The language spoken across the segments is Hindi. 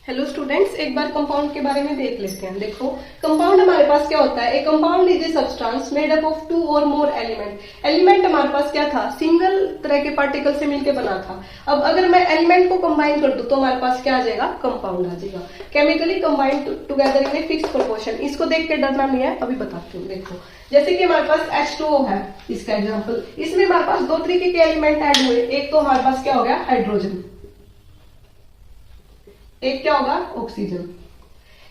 हेलो स्टूडेंट्स, एक बार कंपाउंड के बारे में देख लेते हैं। देखो, कंपाउंड हमारे पास क्या होता है। A compound is a substance made up of two or more element. Element हमारे पास क्या था, सिंगल तरह के पार्टिकल से मिलकर बना था। अब अगर मैं एलिमेंट को कंबाइन कर दूं तो हमारे पास क्या आ जाएगा, कंपाउंड आ जाएगा। Chemically combined together in a fix proportion. इसको देख के डरना नहीं है, अभी बताती हूँ। देखो, जैसे कि हमारे पास H2O है, इसका एग्जाम्पल। इसमें हमारे पास दो तरीके के एलिमेंट ऐड हुए। एक तो हमारे पास क्या हो गया, हाइड्रोजन, एक क्या होगा, ऑक्सीजन।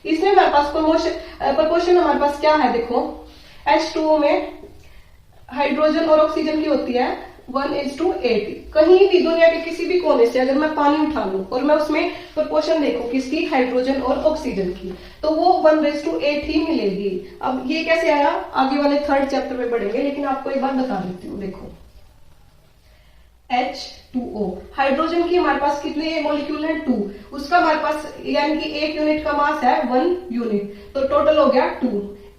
इसमें हमारे पास प्रपोर्शन हमारे पास क्या है, देखो H2O में हाइड्रोजन और ऑक्सीजन की होती है 1:8। कहीं भी दुनिया के किसी भी कोने से अगर मैं पानी उठा लूं और मैं उसमें प्रपोर्शन देखूं किसकी, हाइड्रोजन और ऑक्सीजन की, तो वो 1:8 ही मिलेगी। अब ये कैसे आया, आगे वाले थर्ड चैप्टर में पढ़ेंगे, लेकिन आपको एक बार बता देती हूँ। देखो, H2O, हाइड्रोजन की हमारे पास कितने मॉलिक्यूल है, 2। उसका हमारे पास यानी कि एक यूनिट का मास है 1 यूनिट, तो टोटल हो गया 2।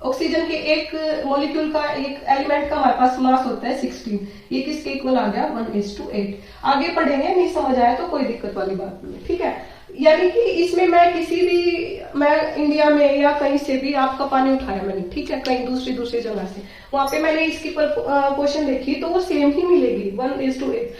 ऑक्सीजन के एक मॉलिक्यूल का, एक एलिमेंट का हमारे पास मास होता है 16। ये किसके इक्वल आ गया, 1:8। आगे पढ़ेंगे, नहीं समझ आया तो कोई दिक्कत वाली बात नहीं है, ठीक है। यानी कि इसमें मैं इंडिया में या कहीं से भी आपका पानी उठाया मैंने, ठीक है, कहीं दूसरी जगह से, वहां पे मैंने इसकी पोर्शन देखी तो वो सेम ही मिलेगी 1:8।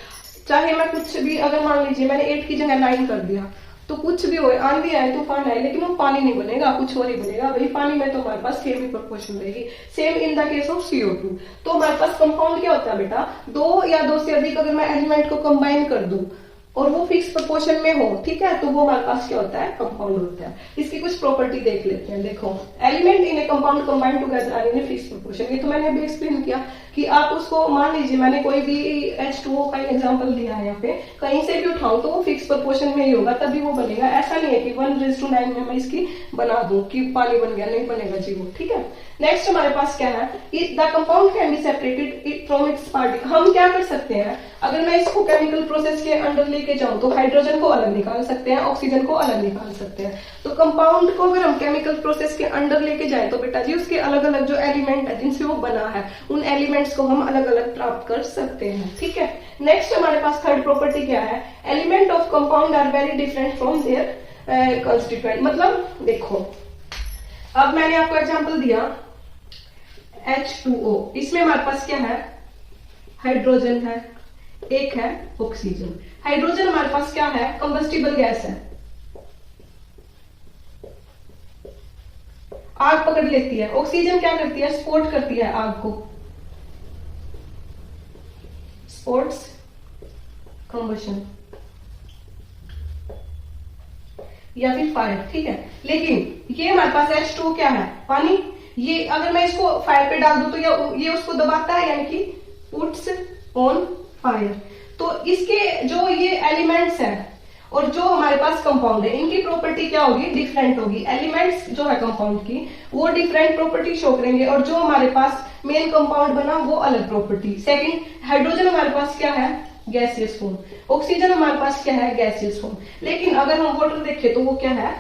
चाहे मैं कुछ भी, अगर मान लीजिए मैंने 8 की जगह 9 कर दिया, तो कुछ भी हो, आंधी आए, तूफान आए, लेकिन वो पानी नहीं बनेगा, कुछ और ही बनेगा। वही पानी में तो हमारे पास सेम ही प्रोपोर्शन रहेगी। Same in the case of CO2। तो हमारे पास कंपाउंड क्या होता है बेटा, दो या दो से अधिक अगर मैं एलिमेंट को कंबाइन कर दूं और वो फिक्स प्रोपोर्शन में हो, ठीक है, तो वो हमारे पास क्या होता है, कंपाउंड होता है। इसकी कुछ प्रॉपर्टी देख लेते हैं। देखो, element in a compound combined together are in a fix proportion. ये तो मैंने अभी एक्सप्लेन किया कि आप उसको, मान लीजिए मैंने कोई भी H2O का एग्जांपल दिया है, यहाँ पे कहीं से भी उठाऊं तो वो फिक्स प्रोपोर्शन में ही होगा, तभी वो बनेगा। ऐसा नहीं है कि 1:9 में मैं इसकी बना दूं कि पानी बन गया, नहीं बनेगा जी वो, ठीक है। नेक्स्ट हमारे पास क्या है, the compound can be separated from its particle. हम क्या कर सकते हैं, अगर मैं इसको केमिकल प्रोसेस के अंडर लेके जाऊं तो हाइड्रोजन को अलग निकाल सकते हैं, ऑक्सीजन को अलग निकाल सकते हैं। तो कंपाउंड को अगर हम केमिकल प्रोसेस के अंडर लेके जाए तो बेटा जी उसके अलग अलग जो एलिमेंट है जिनसे वो बना है, उन एलिमेंट्स को हम अलग अलग प्राप्त कर सकते हैं, ठीक है। नेक्स्ट हमारे पास थर्ड प्रॉपर्टी क्या है, element of compound are very different from their constituent. मतलब देखो, अब मैंने आपको एग्जांपल दिया H2O, इसमें हमारे पास क्या है, हाइड्रोजन है, एक है ऑक्सीजन। हाइड्रोजन हमारे पास क्या है, कंबस्टिबल गैस है, आग पकड़ लेती है। ऑक्सीजन क्या करती है, स्पोर्ट करती है आग को, स्पोर्ट्स कंबशन या फिर फायर, ठीक है। लेकिन ये हमारे पास H2O क्या है, पानी। ये अगर मैं इसको फायर पे डाल दूं तो ये उसको दबाता है, यानी कि पुट्स ऑन फायर। तो इसके जो ये एलिमेंट्स हैं और जो हमारे पास कंपाउंड है, इनकी प्रॉपर्टी क्या होगी, डिफरेंट होगी। एलिमेंट्स जो है कंपाउंड की वो डिफरेंट प्रॉपर्टी शो करेंगे, और जो हमारे पास मेन कंपाउंड बना वो अलग प्रॉपर्टी। सेकंड, हाइड्रोजन हमारे पास क्या है, गैसियस फॉर्म। ऑक्सीजन हमारे पास क्या है, गैसियस फॉर्म। लेकिन अगर हम वाटर देखें तो वो क्या है,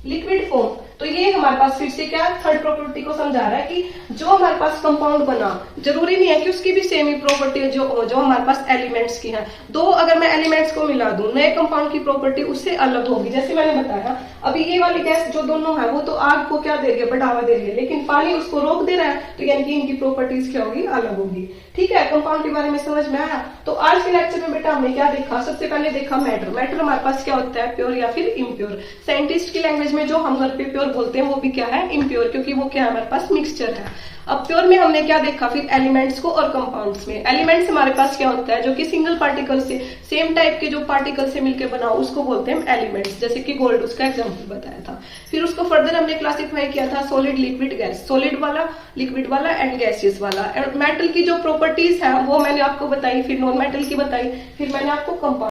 लिक्विड फॉर्म। तो ये हमारे पास फिर से क्या, थर्ड प्रॉपर्टी को समझा रहा है कि जो हमारे पास कंपाउंड बना, जरूरी नहीं है कि उसकी भी सेम ही प्रॉपर्टी जो हमारे पास एलिमेंट्स की है। दो अगर मैं एलिमेंट्स को मिला दूं, नए कंपाउंड की प्रॉपर्टी उससे अलग होगी। जैसे मैंने बताया, अभी ये वाली गैस जो दोनों है वो तो आग को क्या दे रही है, बढ़ावा दे रही है, लेकिन पानी उसको रोक दे रहा है, तो यानी कि इनकी प्रॉपर्टीज क्या होगी, अलग होगी, ठीक है। कंपाउंड के बारे में समझ में आया। तो आज के लेक्चर में बेटा हमने क्या देखा, सबसे पहले देखा मैटर। मैटर हमारे पास क्या होता है, प्योर या फिर इम्प्योर। साइंटिस्ट की लैंग्वेज में जो हम घर पे प्योर बोलते हैं वो भी क्या है, इम्प्योर, क्योंकि वो क्या है, हमारे पास मिक्सचर है। अब प्योर में हमने क्या देखा, फिर एलिमेंट्स को और कंपाउंड्स में। एलिमेंट्स हमारे पास क्या होता है, जो कि सिंगल पार्टिकल से, सेम टाइप के जो पार्टिकल से मिलकर बना, उसको बोलते हैं एलिमेंट्स। जैसे कि गोल्ड, उसका एग्जांपल बताया था। फिर उसको फर्दर हमने क्लासिफाई किया था सॉलिड, लिक्विड, गैस। सॉलिड वाला, लिक्विड वाला एंड गैसियस वाला। मेटल की जो प्रॉपर्टीज है वो मैंने आपको बताई, फिर नॉन मेटल की बताई, फिर मैंने आपको कंपाउंड